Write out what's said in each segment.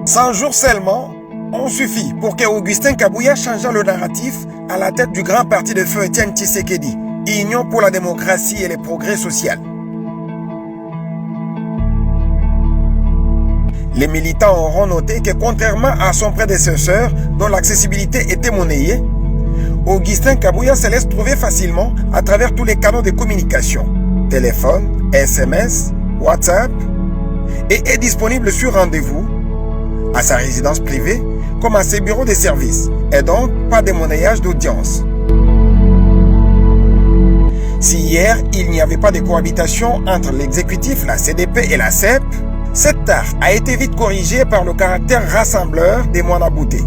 100 jours seulement ont suffi pour que Augustin Kabouya changeât le narratif à la tête du grand parti de feu Étienne Tshisekedi, Union pour la démocratie et le progrès social. Les militants auront noté que contrairement à son prédécesseur, dont l'accessibilité était monnayée, Augustin Kabouya se laisse trouver facilement à travers tous les canaux de communication, téléphone, SMS, WhatsApp, et est disponible sur rendez-vous, à sa résidence privée, comme à ses bureaux de service, et donc pas de monnayage d'audience. Si hier, il n'y avait pas de cohabitation entre l'exécutif, la CDP et la CEP, cette tare a été vite corrigée par le caractère rassembleur des Mwanabouté.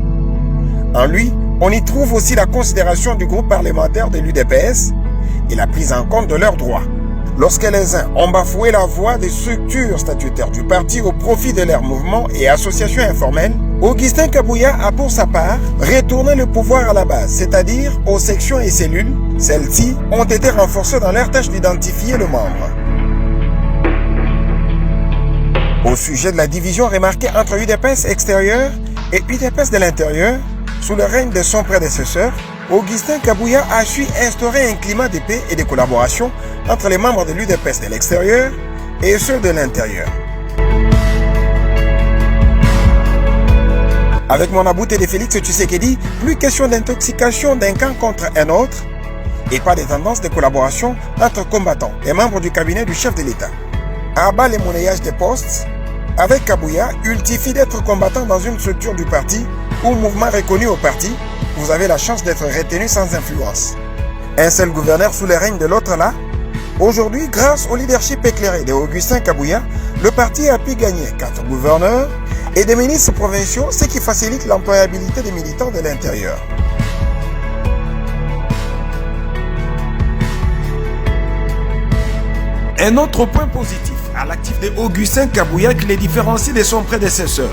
En lui, on y trouve aussi la considération du groupe parlementaire de l'UDPS et la prise en compte de leurs droits. Lorsque les uns ont bafoué la voix des structures statutaires du parti au profit de leurs mouvements et associations informelles, Augustin Kabouya a pour sa part retourné le pouvoir à la base, c'est-à-dire aux sections et cellules. Celles-ci ont été renforcées dans leur tâche d'identifier le membre. Au sujet de la division remarquée entre UDPS extérieur et UDPS de l'intérieur, sous le règne de son prédécesseur, Augustin Kabouya a su instaurer un climat de paix et de collaboration entre les membres de l'UDPS de l'extérieur et ceux de l'intérieur. Avec Mwanabouté de Félix Tshisekedi, plus question d'intoxication d'un camp contre un autre et pas de tendance de collaboration entre combattants et membres du cabinet du chef de l'État. À bas les monnayages des postes, avec Kabouya, il suffit d'être combattant dans une structure du parti ou mouvement reconnu au parti, vous avez la chance d'être retenu sans influence. Un seul gouverneur sous le règne de l'autre là. Aujourd'hui, grâce au leadership éclairé de Augustin Kabouya, le parti a pu gagner 4 gouverneurs et des ministres provinciaux, ce qui facilite l'employabilité des militants de l'intérieur. Un autre point positif à l'actif de Augustin Kabouya qui les différencie de son prédécesseur,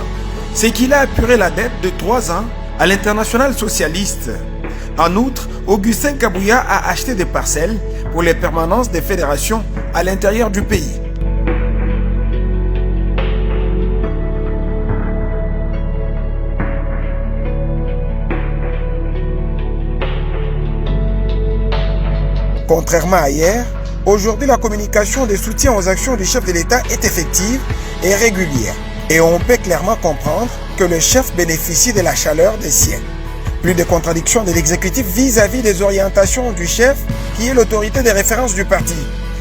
c'est qu'il a apuré la dette de 3 ans à l'international socialiste. En outre, Augustin Kabouya a acheté des parcelles pour les permanences des fédérations à l'intérieur du pays. Contrairement à hier, aujourd'hui la communication de soutien aux actions du chef de l'État est effective et régulière. Et on peut clairement comprendre que le chef bénéficie de la chaleur des siens. Plus de contradictions de l'exécutif vis-à-vis des orientations du chef qui est l'autorité de référence du parti.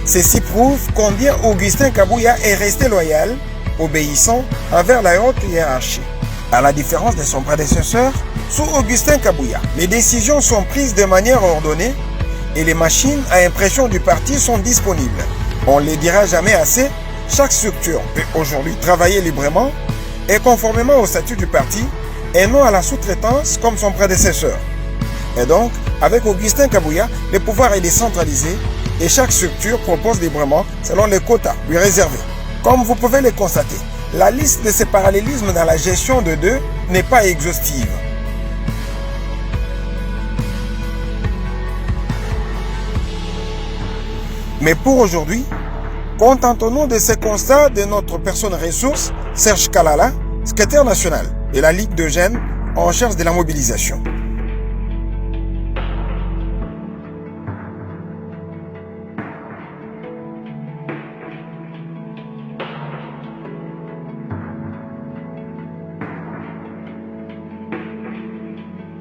Ceci prouve combien Augustin Kabouya est resté loyal, obéissant envers la haute hiérarchie. À la différence de son prédécesseur, sous Augustin Kabouya, les décisions sont prises de manière ordonnée et les machines à impression du parti sont disponibles. On ne les dira jamais assez, chaque structure peut aujourd'hui travailler librement et conformément au statut du parti et non à la sous-traitance comme son prédécesseur. Et donc, avec Augustin Kabouya, le pouvoir est décentralisé et chaque structure propose librement selon les quotas lui réservés. Comme vous pouvez le constater, la liste de ces parallélismes dans la gestion de deux n'est pas exhaustive. Mais pour aujourd'hui, contentons-nous de ces constats de notre personne ressource, Serge Kalala, secrétaire national de la Ligue de jeunes en charge de la mobilisation.